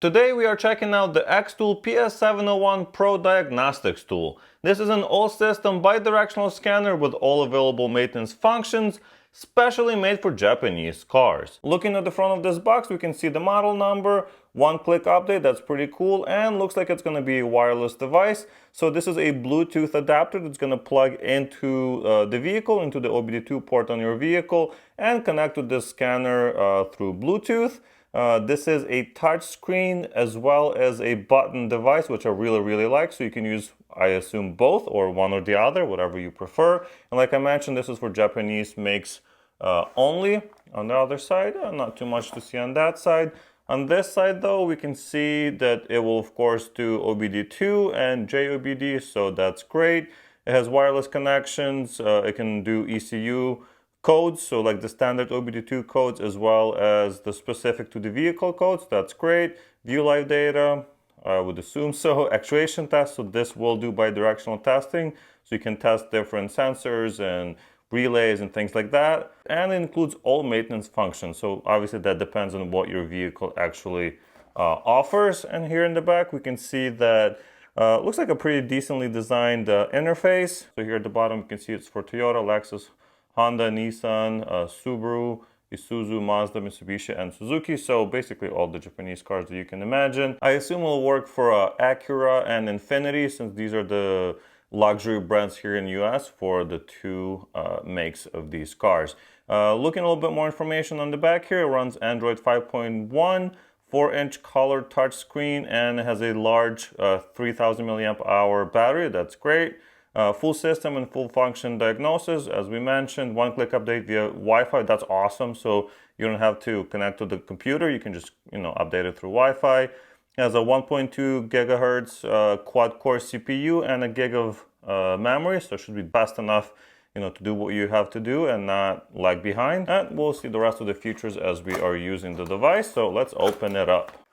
Today we are checking out the XTOOL PS701Pro Diagnostics tool. This is an all-system bi-directional scanner with all available maintenance functions, specially made for Japanese cars. Looking at the front of this box, we can see the model number, one-click update, that's pretty cool, and looks like it's going to be a wireless device. So this is a Bluetooth adapter that's going to plug into the vehicle, into the OBD2 port on your vehicle, and connect to this scanner through Bluetooth. This is a touch screen as well as a button device, which I really like. So you can use, I assume, both or one or the other, whatever you prefer. And like I mentioned, this is for Japanese makes only. On the other side, not too much to see on that side. On this side, though, we can see that it will, of course, do OBD2 and JOBD, so that's great. It has wireless connections. It can do ECU codes, so like the standard OBD2 codes as well as the specific to the vehicle codes. That's great. View live data, I would assume so. Actuation tests, so this will do bi-directional testing, so you can test different sensors and relays and things like that. And it includes all maintenance functions, so obviously that depends on what your vehicle actually offers. And here in the back we can see that looks like a pretty decently designed interface. So here at the bottom you can see it's for Toyota, Lexus, Honda, Nissan, Subaru, Isuzu, Mazda, Mitsubishi, and Suzuki. So basically all the Japanese cars that you can imagine. I assume it will work for Acura and Infiniti, since these are the luxury brands here in the US for the two makes of these cars. Looking a little bit more information on the back here, it runs Android 5.1, 4-inch color touchscreen, and it has a large 3000 milliamp hour battery. That's great. Full system and full function diagnosis, as we mentioned. One-click update via Wi-Fi. That's awesome. So you don't have to connect to the computer. You can just, update it through Wi-Fi. It has a 1.2 gigahertz quad-core CPU and a gig of memory. So it should be fast enough, to do what you have to do and not lag behind. And we'll see the rest of the features as we are using the device. So let's open it up.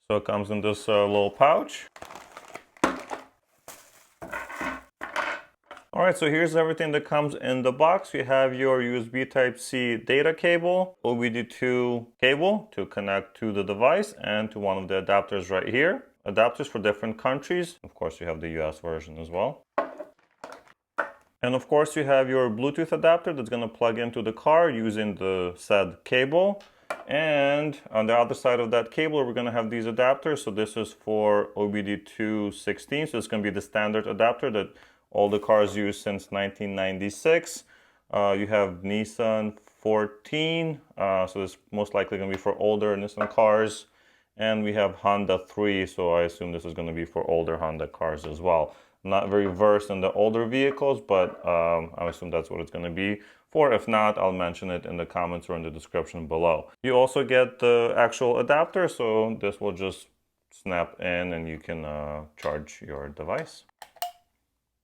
So it comes in this little pouch. Alright, so here's everything that comes in the box. You have your USB Type-C data cable, OBD2 cable to connect to the device, and to one of the adapters right here. Adapters for different countries. Of course, you have the US version as well. And of course, you have your Bluetooth adapter that's going to plug into the car using the said cable. And on the other side of that cable, we're going to have these adapters. So this is for OBD2 16. So it's going to be the standard adapter that all the cars use since 1996. You have Nissan 14, so it's most likely going to be for older Nissan cars. And we have Honda 3, so I assume this is going to be for older Honda cars as well. I'm not very versed in the older vehicles, but I assume that's what it's going to be for. If not, I'll mention it in the comments or in the description below. You also get the actual adapter, so this will just snap in and you can charge your device.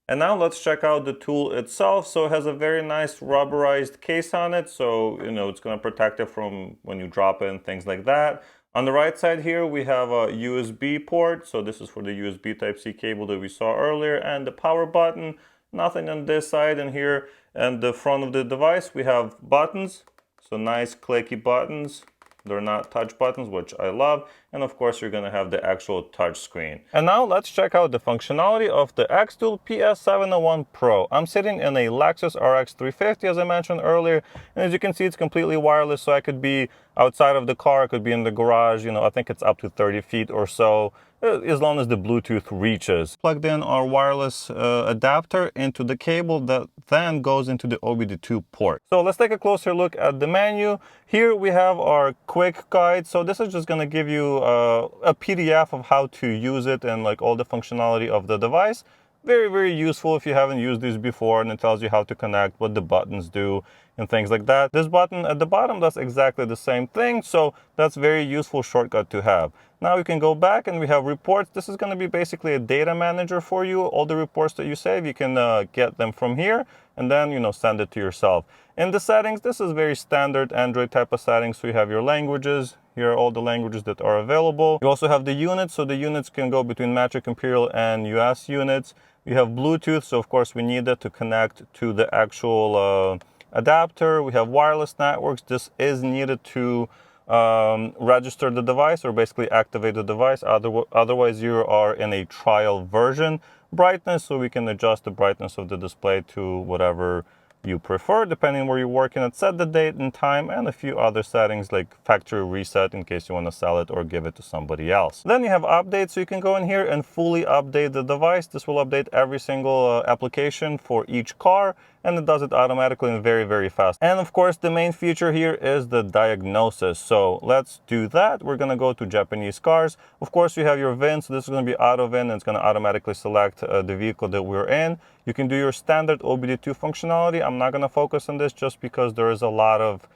And now let's check out the tool itself. So it has a very nice rubberized case on it. So, it's going to protect it from when you drop it and things like that. On the right side here, we have a USB port. So this is for the USB Type-C cable that we saw earlier, and the power button. Nothing on this side and here. And the front of the device, we have buttons. So nice clicky buttons. They're not touch buttons, which I love. And of course, you're going to have the actual touch screen. And now let's check out the functionality of the XTOOL PS701Pro. I'm sitting in a Lexus RX 350, as I mentioned earlier. And as you can see, it's completely wireless. So I could be outside of the car, I could be in the garage. I think it's up to 30 feet or so, as long as the Bluetooth reaches. Plugged in our wireless adapter into the cable that then goes into the OBD2 port. So let's take a closer look at the menu. Here we have our quick guide. So this is just going to give you a PDF of how to use it and like all the functionality of the device. Very useful if you haven't used these before, and it tells you how to connect, what the buttons do, and things like that. This button at the bottom does exactly the same thing, so that's very useful shortcut to have. Now we can go back and we have reports. This is going to be basically a data manager for you. All the reports that you save, you can get them from here and then, send it to yourself. In the settings, this is very standard Android type of settings. So you have your languages. Here are all the languages that are available. You also have the units. So the units can go between metric, imperial, and US units. You have Bluetooth. So of course we need that to connect to the actual adapter. We have wireless networks. This is needed to register the device or basically activate the device. Otherwise, you are in a trial version brightness, so we can adjust the brightness of the display to whatever you prefer, depending where you're working at. Set the date and time, and a few other settings like factory reset in case you want to sell it or give it to somebody else. Then you have updates, so you can go in here and fully update the device. This will update every single application for each car, and it does it automatically and very, very fast. And of course, the main feature here is the diagnosis. So let's do that. We're going to go to Japanese cars. Of course, you have your VIN, so this is going to be auto VIN, and it's going to automatically select the vehicle that we're in. You can do your standard OBD2 functionality. I'm not going to focus on this just because there is a lot of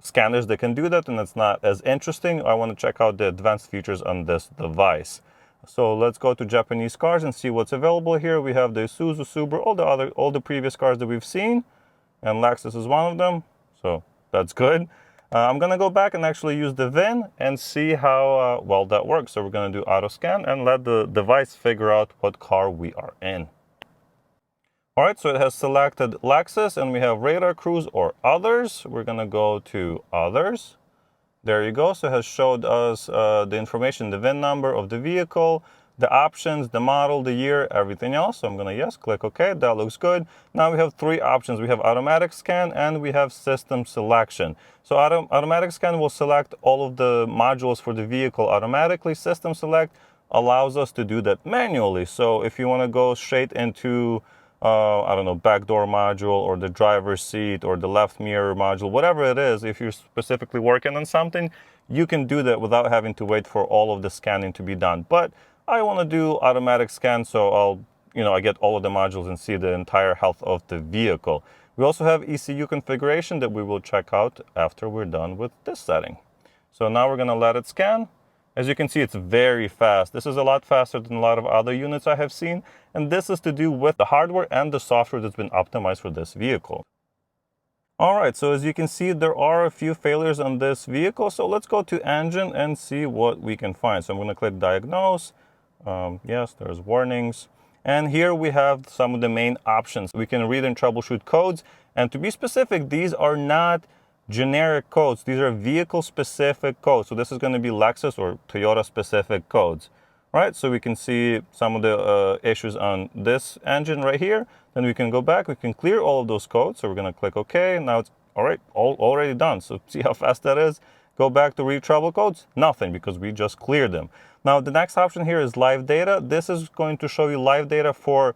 scanners that can do that, and it's not as interesting. I want to check out the advanced features on this device. So let's go to Japanese cars and see what's available here. We have the Isuzu, Subaru, all the previous cars that we've seen, and Lexus is one of them. So that's good. I'm going to go back and actually use the VIN and see how well that works. So we're going to do auto scan and let the device figure out what car we are in. All right, so it has selected Lexus, and we have radar, cruise, or others. We're going to go to others. There you go. So it has showed us the information, the VIN number of the vehicle, the options, the model, the year, everything else. So I'm going to, yes, click OK. That looks good. Now we have three options. We have automatic scan and we have system selection. So automatic scan will select all of the modules for the vehicle automatically. System select allows us to do that manually. So if you want to go straight into I don't know, back door module or the driver's seat or the left mirror module, whatever it is, if you're specifically working on something, you can do that without having to wait for all of the scanning to be done. But I want to do automatic scan, so I get all of the modules and see the entire health of the vehicle. We also have ECU configuration that we will check out after we're done with this setting. So now we're going to let it scan. As you can see, it's very fast. This is a lot faster than a lot of other units I have seen. And this is to do with the hardware and the software that's been optimized for this vehicle. All right, so as you can see, there are a few failures on this vehicle. So let's go to engine and see what we can find. So I'm going to click diagnose. Yes, there's warnings. And here we have some of the main options. We can read and troubleshoot codes. And to be specific, these are not generic codes. These are vehicle specific codes. So this is going to be Lexus or Toyota specific codes, right? So we can see some of the issues on this engine right here. Then we can go back, we can clear all of those codes. So we're going to click OK. Now it's all right, already done. So see how fast that is. Go back to read trouble codes, nothing, because we just cleared them. Now the next option here is live data. This is going to show you live data for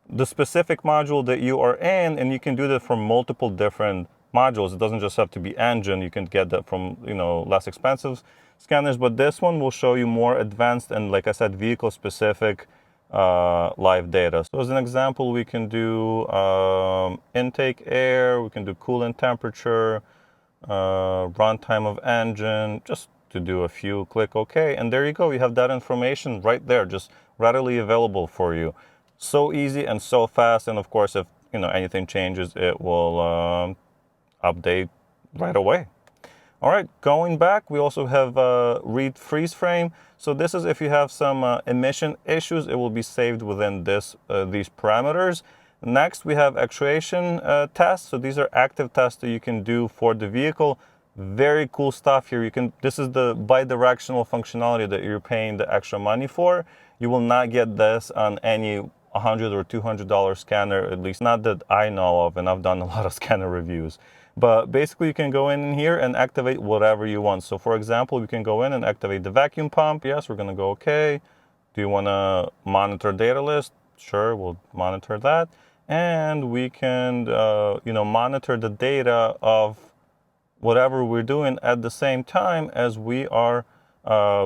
the specific module that you are in, and you can do that for multiple different modules. It doesn't just have to be engine. You can get that from less expensive scanners, but this one will show you more advanced and, like I said, vehicle specific live data. So as an example, we can do intake air, we can do coolant temperature, runtime of engine, just to do a few. Click OK, and there you go. You have that information right there, just readily available for you. So easy and so fast. And of course, if anything changes, it will update right away. All right, going back, we also have read freeze frame. So this is if you have some emission issues, it will be saved within these parameters. Next, we have actuation tests. So these are active tests that you can do for the vehicle. Very cool stuff here. This is the bi-directional functionality that you're paying the extra money for. You will not get this on any $100 or $200 scanner, at least not that I know of, and I've done a lot of scanner reviews. But basically, you can go in here and activate whatever you want. So for example, we can go in and activate the vacuum pump. Yes, we're going to go OK. Do you want to monitor data list? Sure, we'll monitor that. And we can, monitor the data of whatever we're doing at the same time as we are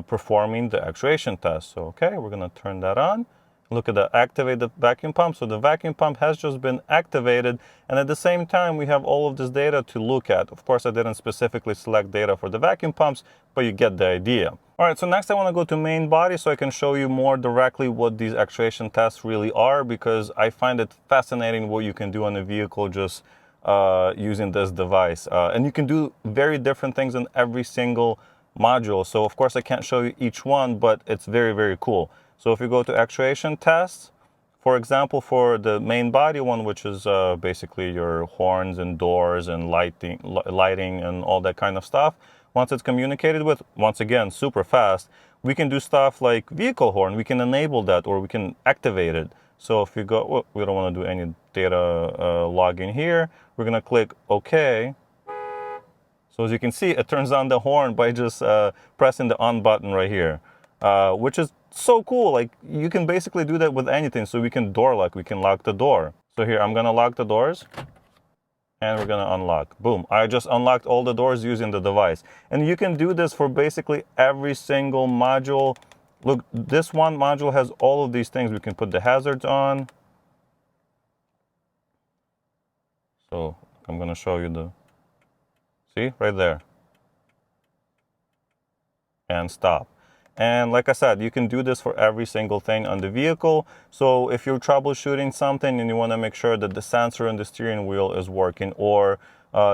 performing the actuation test. So, okay, we're going to turn that on. Look at the activate the vacuum pump. So the vacuum pump has just been activated. And at the same time, we have all of this data to look at. Of course, I didn't specifically select data for the vacuum pumps, but you get the idea. All right, so next I want to go to main body so I can show you more directly what these actuation tests really are, because I find it fascinating what you can do on a vehicle just using this device. And you can do very different things in every single module. So of course, I can't show you each one, but it's very, very cool. So if you go to actuation tests, for example, for the main body one, which is basically your horns and doors and lighting and all that kind of stuff, Once it's communicated with, once again, super fast, we can do stuff like vehicle horn. We can enable that, or we can activate it. So if we go, well, we don't want to do any data logging here. We're going to click OK. So as you can see, it turns on the horn by just pressing the on button right here, which is so cool. Like, you can basically do that with anything. So we can door lock, we can lock the door. So here, I'm going to lock the doors. And we're going to unlock. Boom. I just unlocked all the doors using the device. And you can do this for basically every single module. Look, this one module has all of these things. We can put the hazards on. So I'm going to show you the, see, right there. And stop. And like I said, you can do this for every single thing on the vehicle. So if you're troubleshooting something and you want to make sure that the sensor in the steering wheel is working, or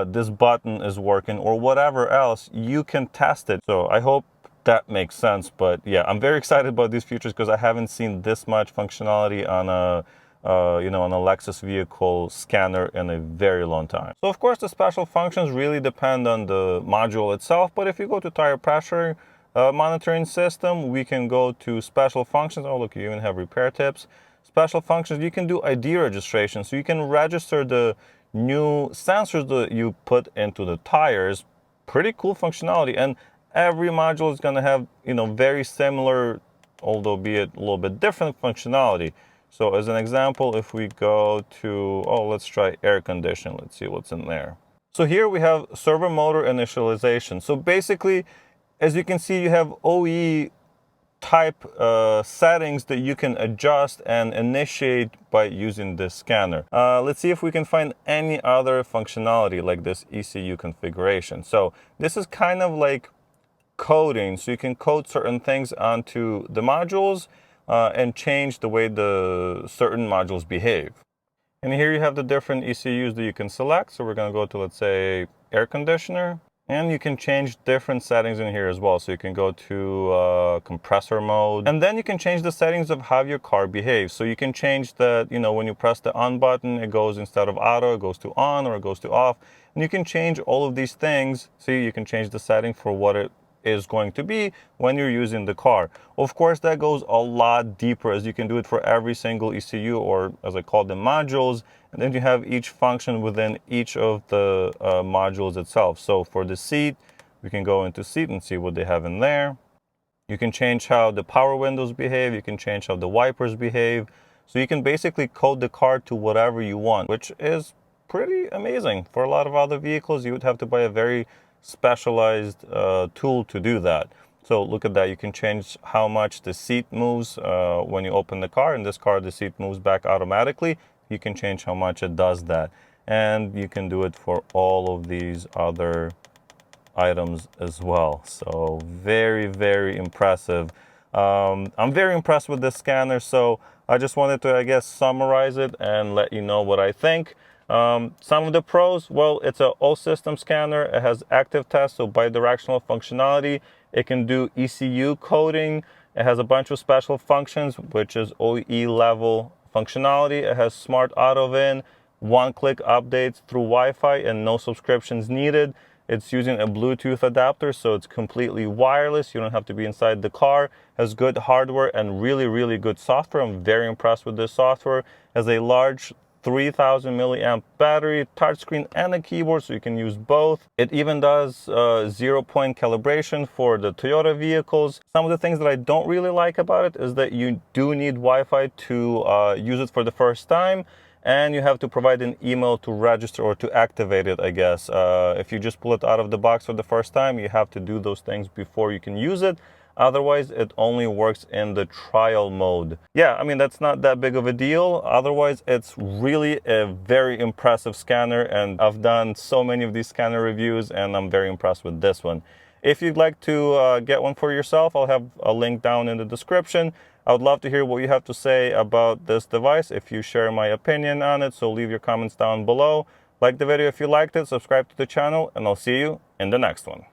this button is working, or whatever else, you can test it. So I hope that makes sense. But yeah, I'm very excited about these features because I haven't seen this much functionality on a on a Lexus vehicle scanner in a very long time. So of course, the special functions really depend on the module itself. But if you go to tire pressure monitoring system, we can go to special functions. Oh, look, you even have repair tips. Special functions, you can do ID registration. So you can register the new sensors that you put into the tires. Pretty cool functionality. And every module is going to have, very similar, although be it a little bit different functionality. So as an example, if we go to, let's try air condition. Let's see what's in there. So here we have servo motor initialization. So basically, as you can see, you have OE type settings that you can adjust and initiate by using this scanner. Let's see if we can find any other functionality like this ECU configuration. So this is kind of like coding. So you can code certain things onto the modules and change the way the certain modules behave. And here you have the different ECUs that you can select. So we're going to go to, let's say, air conditioner. And you can change different settings in here as well. So you can go to compressor mode. And then you can change the settings of how your car behaves. So you can change that, when you press the on button, it goes, instead of auto, it goes to on, or it goes to off. And you can change all of these things. See, you can change the setting for what it is going to be when you're using the car. Of course, that goes a lot deeper, as you can do it for every single ECU, or as I call them, modules. And then you have each function within each of the modules itself. So for the seat, we can go into seat and see what they have in there. You can change how the power windows behave. You can change how the wipers behave. So you can basically code the car to whatever you want, which is pretty amazing. For a lot of other vehicles, you would have to buy a very specialized tool to do that. So look at that. You can change how much the seat moves when you open the car. In this car, the seat moves back automatically. You can change how much it does that. And you can do it for all of these other items as well. So very, very impressive. I'm very impressed with this scanner. So I just wanted to, I guess, summarize it and let you know what I think. Some of the pros, well, it's an all-system scanner. It has active tests, so bi-directional functionality. It can do ECU coding. It has a bunch of special functions, which is OE level functionality. It has smart auto VIN, one-click updates through Wi-Fi, and no subscriptions needed. It's using a Bluetooth adapter, so it's completely wireless. You don't have to be inside the car. Has good hardware and really, really good software. I'm very impressed with this software. Has a large 3000 milliamp battery, touchscreen, and a keyboard, so you can use both. It even does 0-point calibration for the Toyota vehicles. Some of the things that I don't really like about it is that you do need Wi-Fi to use it for the first time, and you have to provide an email to register or to activate it, I guess. If you just pull it out of the box for the first time, you have to do those things before you can use it. Otherwise, it only works in the trial mode. Yeah, I mean, that's not that big of a deal. Otherwise, it's really a very impressive scanner, and I've done so many of these scanner reviews, and I'm very impressed with this one. If you'd like to get one for yourself, I'll have a link down in the description. I would love to hear what you have to say about this device, if you share my opinion on it, so leave your comments down below. Like the video if you liked it, subscribe to the channel, and I'll see you in the next one.